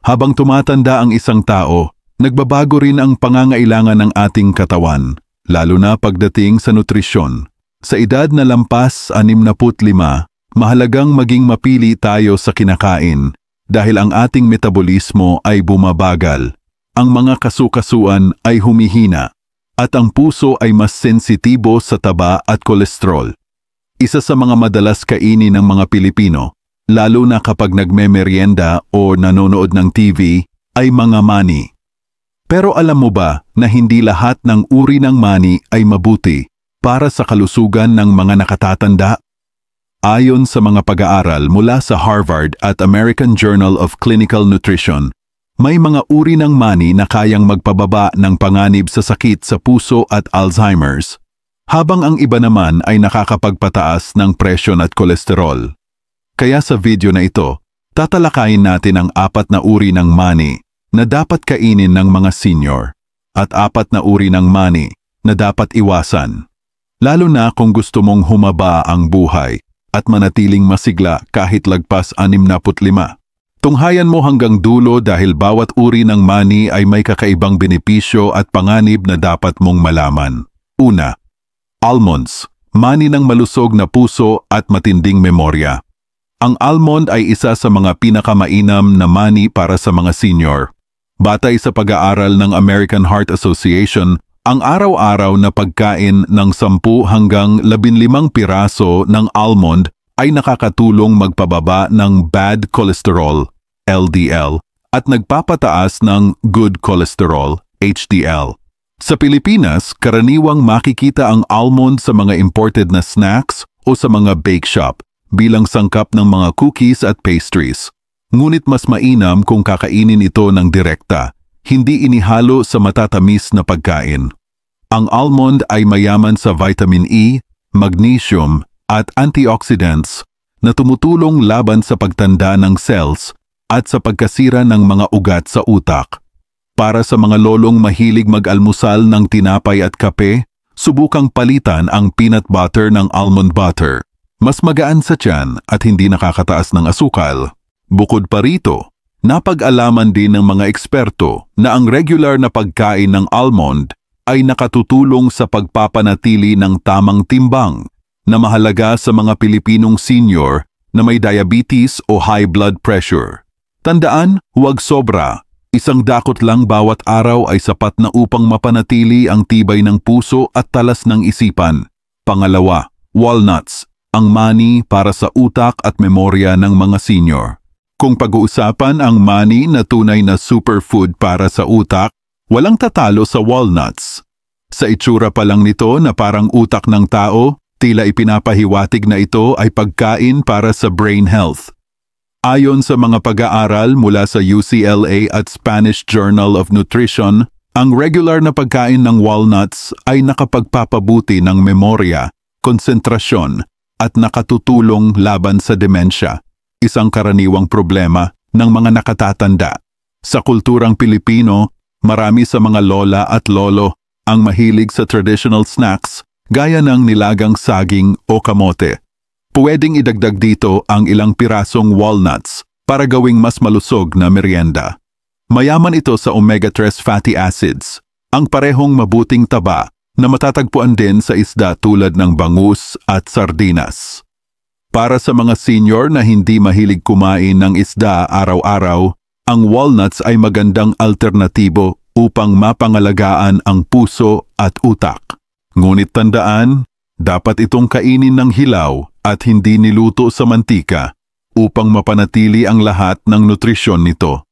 Habang tumatanda ang isang tao, nagbabago rin ang pangangailangan ng ating katawan, lalo na pagdating sa nutrisyon. Sa edad na lampas 65, mahalagang maging mapili tayo sa kinakain dahil ang ating metabolismo ay bumabagal, ang mga kasukasuan ay humihina, at ang puso ay mas sensitibo sa taba at kolesterol. Isa sa mga madalas kainin ng mga Pilipino, lalo na kapag nagmemeryenda o nanonood ng TV, ay mga mani. Pero alam mo ba na hindi lahat ng uri ng mani ay mabuti para sa kalusugan ng mga nakatatanda? Ayon sa mga pag-aaral mula sa Harvard at American Journal of Clinical Nutrition, may mga uri ng mani na kayang magpababa ng panganib sa sakit sa puso at Alzheimer's, habang ang iba naman ay nakakapagpataas ng presyon at kolesterol. Kaya sa video na ito, tatalakayin natin ang 4 na uri ng mani na dapat kainin ng mga senior at 4 na uri ng mani na dapat iwasan, lalo na kung gusto mong humaba ang buhay at manatiling masigla kahit lagpas 65. Tunghayan mo hanggang dulo dahil bawat uri ng mani ay may kakaibang benepisyo at panganib na dapat mong malaman. Una, almonds, mani ng malusog na puso at matinding memorya. Ang almond ay isa sa mga pinakamainam na mani para sa mga senior. Batay sa pag-aaral ng American Heart Association, ang araw-araw na pagkain ng 10 hanggang 15 piraso ng almond ay nakakatulong magpababa ng bad cholesterol, LDL, at nagpapataas ng good cholesterol, HDL. Sa Pilipinas, karaniwang makikita ang almond sa mga imported na snacks o sa mga bake shop bilang sangkap ng mga cookies at pastries. Ngunit mas mainam kung kakainin ito ng direkta, hindi inihalo sa matatamis na pagkain. Ang almond ay mayaman sa vitamin E, magnesium, at antioxidants na tumutulong laban sa pagtanda ng cells at sa pagkasira ng mga ugat sa utak. Para sa mga lolong mahilig mag-almusal ng tinapay at kape, subukang palitan ang peanut butter ng almond butter. Mas magaan sa tiyan at hindi nakakataas ng asukal. Bukod pa rito, napag-alaman din ng mga eksperto na ang regular na pagkain ng almond ay nakatutulong sa pagpapanatili ng tamang timbang na mahalaga sa mga Pilipinong senior na may diabetes o high blood pressure. Tandaan, huwag sobra. 1 dakot lang bawat araw ay sapat na upang mapanatili ang tibay ng puso at talas ng isipan. Pangalawa, walnuts, ang mani para sa utak at memorya ng mga senior. Kung pag-uusapan ang mani na tunay na superfood para sa utak, walang tatalo sa walnuts. Sa itsura pa lang nito na parang utak ng tao, tila ipinapahiwatig na ito ay pagkain para sa brain health. Ayon sa mga pag-aaral mula sa UCLA at Spanish Journal of Nutrition, ang regular na pagkain ng walnuts ay nakapagpapabuti ng memorya, konsentrasyon, at nakatutulong laban sa demensya, isang karaniwang problema ng mga nakatatanda. Sa kulturang Pilipino, marami sa mga lola at lolo ang mahilig sa traditional snacks gaya ng nilagang saging o kamote. Pwedeng idagdag dito ang ilang pirasong walnuts para gawing mas malusog na merienda. Mayaman ito sa omega-3 fatty acids, ang parehong mabuting taba na matatagpuan din sa isda tulad ng bangus at sardinas. Para sa mga senior na hindi mahilig kumain ng isda araw-araw, ang walnuts ay magandang alternatibo upang mapangalagaan ang puso at utak. Ngunit tandaan, dapat itong kainin ng hilaw at hindi niluto sa mantika upang mapanatili ang lahat ng nutrisyon nito.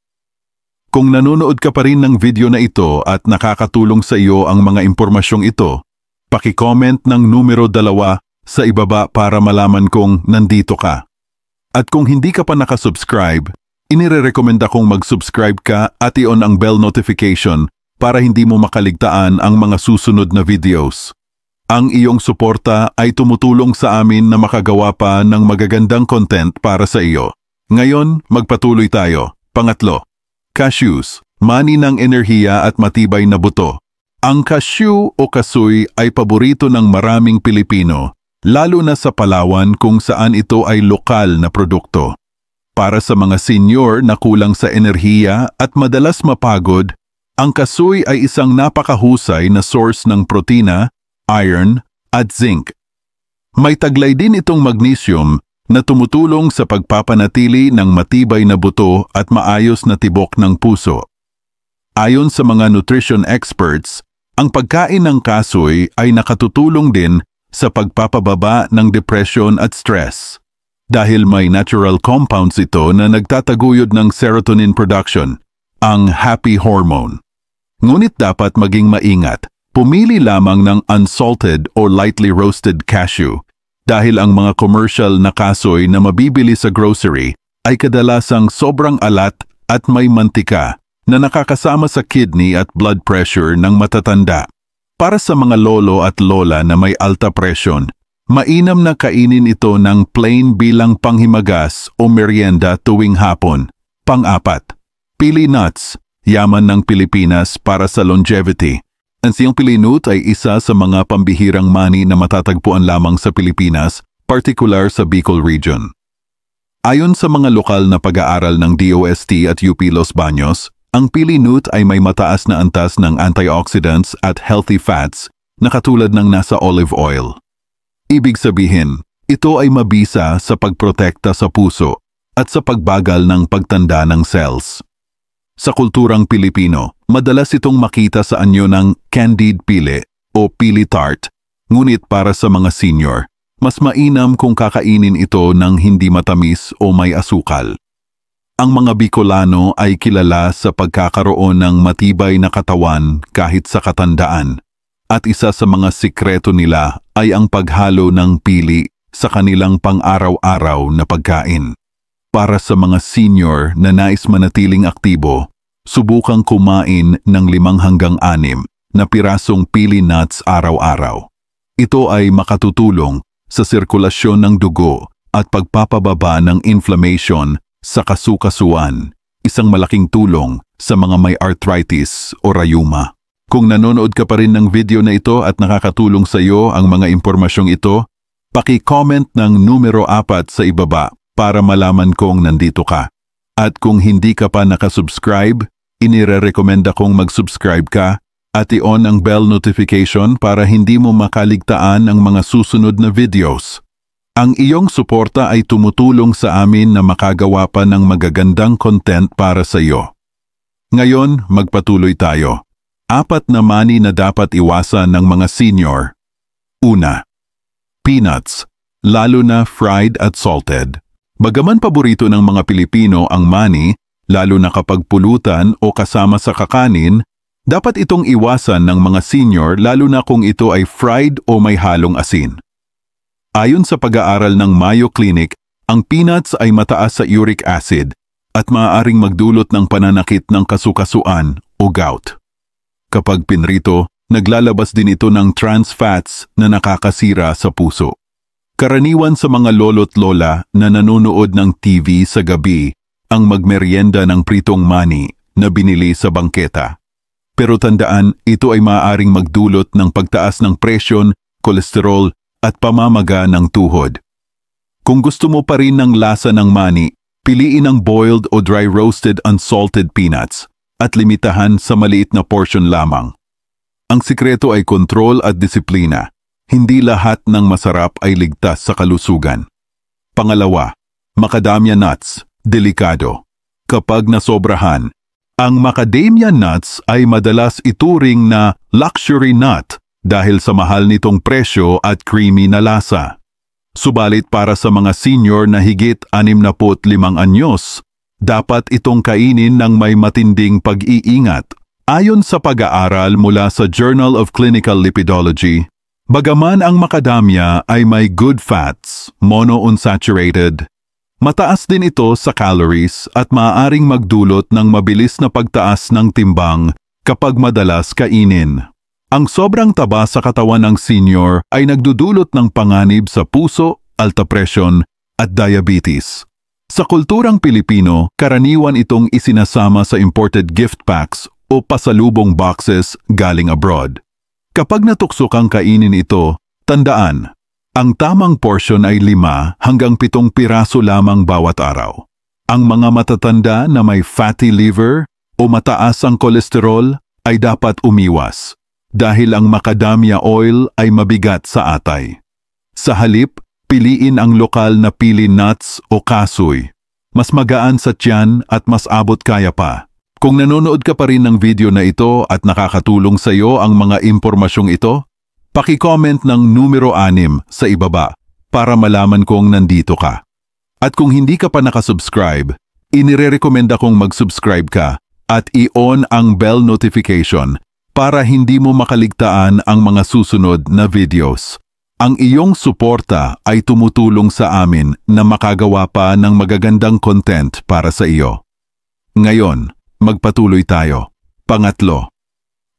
Kung nanonood ka pa rin ng video na ito at nakakatulong sa iyo ang mga impormasyong ito, paki-comment ng numero 2 sa ibaba para malaman kong nandito ka. At kung hindi ka pa nakasubscribe, inirerekomenda kong mag-subscribe ka at i-on ang bell notification para hindi mo makaligtaan ang mga susunod na videos. Ang iyong suporta ay tumutulong sa amin na makagawa pa ng magagandang content para sa iyo. Ngayon, magpatuloy tayo. Pangatlo, cashews, mani ng enerhiya at matibay na buto. Ang cashew o kasoy ay paborito ng maraming Pilipino, lalo na sa Palawan kung saan ito ay lokal na produkto. Para sa mga senior na kulang sa enerhiya at madalas mapagod, ang kasoy ay isang napakahusay na source ng protina, iron, at zinc. May taglay din itong magnesium na tumutulong sa pagpapanatili ng matibay na buto at maayos na tibok ng puso. Ayon sa mga nutrition experts, ang pagkain ng kasoy ay nakatutulong din sa pagpapababa ng depression at stress. Dahil may natural compounds ito na nagtataguyod ng serotonin production, ang happy hormone. Ngunit dapat maging maingat, pumili lamang ng unsalted or lightly roasted cashew dahil ang mga commercial na kasoy na mabibili sa grocery ay kadalasang sobrang alat at may mantika na nakakasama sa kidney at blood pressure ng matatanda. Para sa mga lolo at lola na may alta presyon, mainam na kainin ito ng plain bilang panghimagas o merienda tuwing hapon. Pang-apat, pili nuts, yaman ng Pilipinas para sa longevity. Ang siyang pili nut ay isa sa mga pambihirang mani na matatagpuan lamang sa Pilipinas, partikular sa Bicol region. Ayon sa mga lokal na pag-aaral ng DOST at UP Los Baños, ang pili nut ay may mataas na antas ng antioxidants at healthy fats na katulad ng nasa olive oil. Ibig sabihin, ito ay mabisa sa pagprotekta sa puso at sa pagbagal ng pagtanda ng cells. Sa kulturang Pilipino, madalas itong makita sa anyo ng candied pili o pili tart, ngunit para sa mga senior, mas mainam kung kakainin ito ng hindi matamis o may asukal. Ang mga Bicolano ay kilala sa pagkakaroon ng matibay na katawan kahit sa katandaan. At isa sa mga sikreto nila ay ang paghalo ng pili sa kanilang pang-araw-araw na pagkain. Para sa mga senior na nais manatiling aktibo, subukang kumain ng 5 hanggang 6 na pirasong pili nuts araw-araw. Ito ay makatutulong sa sirkulasyon ng dugo at pagpapababa ng inflammation sa kasukasuan, isang malaking tulong sa mga may arthritis o rayuma. Kung nanonood ka pa rin ng video na ito at nakakatulong sa iyo ang mga impormasyong ito, paki-comment ng numero 4 sa ibaba para malaman kong nandito ka. At kung hindi ka pa nakasubscribe, inirerekomenda kong mag-subscribe ka at i-on ang bell notification para hindi mo makaligtaan ang mga susunod na videos. Ang iyong suporta ay tumutulong sa amin na makagawa pa ng magagandang content para sa iyo. Ngayon, magpatuloy tayo. 4 na mani na dapat iwasan ng mga senior. Una, peanuts, lalo na fried at salted. Bagaman paborito ng mga Pilipino ang mani, lalo na kapag pulutan o kasama sa kakanin, dapat itong iwasan ng mga senior lalo na kung ito ay fried o may halong asin. Ayon sa pag-aaral ng Mayo Clinic, ang peanuts ay mataas sa uric acid at maaaring magdulot ng pananakit ng kasukasuan o gout. Kapag pinrito, naglalabas din ito ng trans fats na nakakasira sa puso. Karaniwan sa mga lolo't lola na nanonood ng TV sa gabi ang magmeryenda ng pritong mani na binili sa bangketa. Pero tandaan, ito ay maaaring magdulot ng pagtaas ng presyon, kolesterol at pamamaga ng tuhod. Kung gusto mo pa rin ng lasa ng mani, piliin ang boiled o dry roasted unsalted peanuts at limitahan sa maliit na portion lamang. Ang sikreto ay kontrol at disiplina. Hindi lahat ng masarap ay ligtas sa kalusugan. Pangalawa, macadamia nuts, delikado. Kapag nasobrahan, ang macadamia nuts ay madalas ituring na luxury nut dahil sa mahal nitong presyo at creamy na lasa. Subalit para sa mga senior na higit 65 anyos, dapat itong kainin ng may matinding pag-iingat. Ayon sa pag-aaral mula sa Journal of Clinical Lipidology, bagaman ang macadamia ay may good fats, monounsaturated, mataas din ito sa calories at maaaring magdulot ng mabilis na pagtaas ng timbang kapag madalas kainin. Ang sobrang taba sa katawan ng senior ay nagdudulot ng panganib sa puso, alta presyon at diabetes. Sa kulturang Pilipino, karaniwan itong isinasama sa imported gift packs o pasalubong boxes galing abroad. Kapag natukso kang kainin ito, tandaan, ang tamang portion ay 5 hanggang 7 piraso lamang bawat araw. Ang mga matatanda na may fatty liver o mataas ang kolesterol ay dapat umiwas dahil ang macadamia oil ay mabigat sa atay. Sa halip, piliin ang lokal na pili nuts o kasoy. Mas magaan sa tiyan at mas abot kaya pa. Kung nanonood ka pa rin ng video na ito at nakakatulong sa iyo ang mga impormasyong ito, paki-comment ng numero 6 sa ibaba para malaman kong nandito ka. At kung hindi ka pa nakasubscribe, inirerekomenda kong mag-subscribe ka at i-on ang bell notification para hindi mo makaligtaan ang mga susunod na videos. Ang iyong suporta ay tumutulong sa amin na makagawa pa ng magagandang content para sa iyo. Ngayon, magpatuloy tayo. Pangatlo,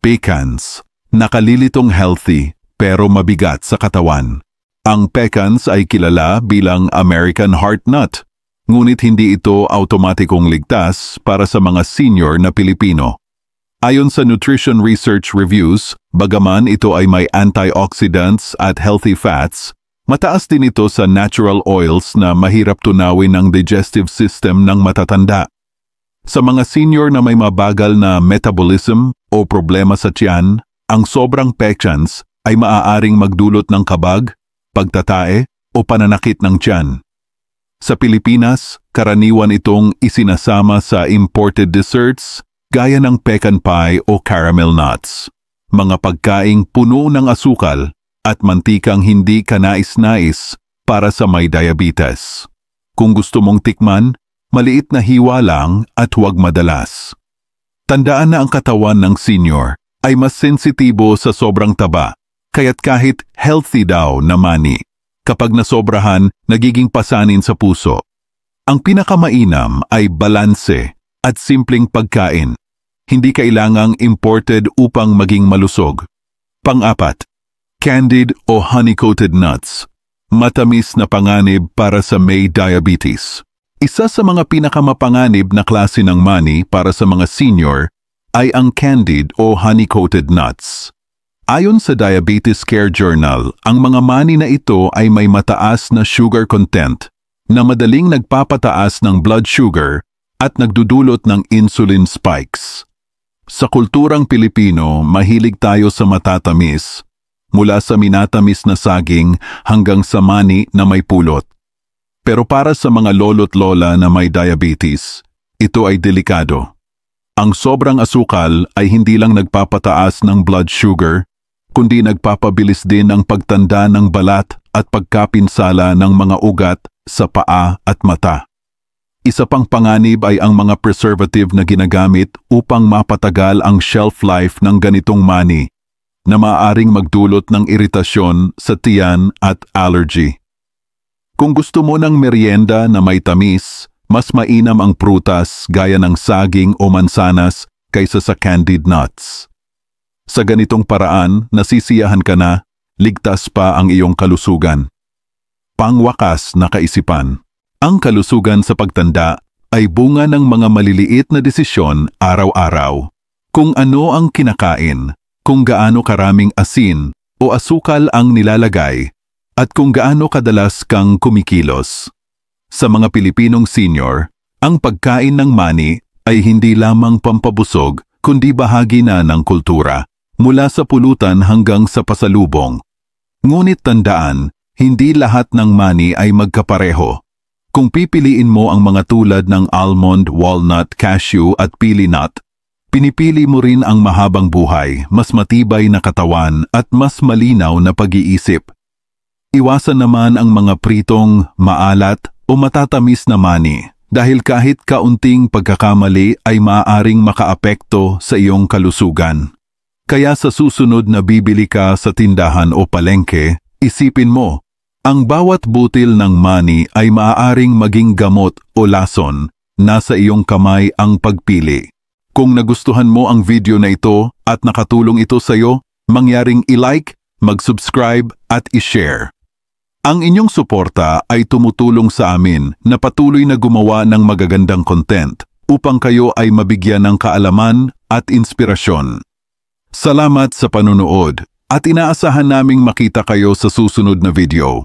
pecans. Nakalilitong healthy pero mabigat sa katawan. Ang pecans ay kilala bilang American heart nut, ngunit hindi ito automatikong ligtas para sa mga senior na Pilipino. Ayon sa Nutrition Research Reviews, bagaman ito ay may antioxidants at healthy fats, mataas din ito sa natural oils na mahirap tunawin ng digestive system ng matatanda. Sa mga senior na may mabagal na metabolism o problema sa tiyan, ang sobrang pecans ay maaaring magdulot ng kabag, pagtatae o pananakit ng tiyan. Sa Pilipinas, karaniwan itong isinasama sa imported desserts gaya ng pecan pie o caramel nuts, mga pagkaing puno ng asukal at mantikang hindi kanais-nais para sa may diabetes. Kung gusto mong tikman, maliit na hiwa lang at huwag madalas. Tandaan na ang katawan ng senior ay mas sensitibo sa sobrang taba, kaya't kahit healthy daw na mani, kapag nasobrahan, nagiging pasanin sa puso. Ang pinakamainam ay balanse at simpleng pagkain. Hindi kailangang imported upang maging malusog. Pang-apat, candied o honey-coated nuts. Matamis na panganib para sa may diabetes. Isa sa mga pinakamapanganib na klase ng mani para sa mga senior ay ang candied o honey-coated nuts. Ayon sa Diabetes Care Journal, ang mga mani na ito ay may mataas na sugar content na madaling nagpapataas ng blood sugar at nagdudulot ng insulin spikes. Sa kulturang Pilipino, mahilig tayo sa matatamis, mula sa minatamis na saging hanggang sa mani na may pulot. Pero para sa mga lolo't lola na may diabetes, ito ay delikado. Ang sobrang asukal ay hindi lang nagpapataas ng blood sugar, kundi nagpapabilis din ang pagtanda ng balat at pagkapinsala ng mga ugat sa paa at mata. Isa pang panganib ay ang mga preservative na ginagamit upang mapatagal ang shelf life ng ganitong mani na maaaring magdulot ng iritasyon sa tiyan at allergy. Kung gusto mo ng merienda na may tamis, mas mainam ang prutas gaya ng saging o mansanas kaysa sa candied nuts. Sa ganitong paraan, nasisiyahan ka na, ligtas pa ang iyong kalusugan. Pangwakas na kaisipan. Ang kalusugan sa pagtanda ay bunga ng mga maliliit na desisyon araw-araw. Kung ano ang kinakain, kung gaano karaming asin o asukal ang nilalagay, at kung gaano kadalas kang kumikilos. Sa mga Pilipinong senior, ang pagkain ng mani ay hindi lamang pampabusog kundi bahagi na ng kultura, mula sa pulutan hanggang sa pasalubong. Ngunit tandaan, hindi lahat ng mani ay magkapareho. Kung pipiliin mo ang mga tulad ng almond, walnut, cashew at pili nut, pinipili mo rin ang mahabang buhay, mas matibay na katawan at mas malinaw na pag-iisip. Iwasan naman ang mga pritong, maalat o matatamis na mani dahil kahit kaunting pagkakamali ay maaaring makaapekto sa iyong kalusugan. Kaya sa susunod na bibili ka sa tindahan o palengke, isipin mo, ang bawat butil ng mani ay maaaring maging gamot o lason. Nasa iyong kamay ang pagpili. Kung nagustuhan mo ang video na ito at nakatulong ito sa iyo, mangyaring i-like, mag-subscribe at i-share. Ang inyong suporta ay tumutulong sa amin na patuloy na gumawa ng magagandang content upang kayo ay mabigyan ng kaalaman at inspirasyon. Salamat sa panunood at inaasahan naming makita kayo sa susunod na video.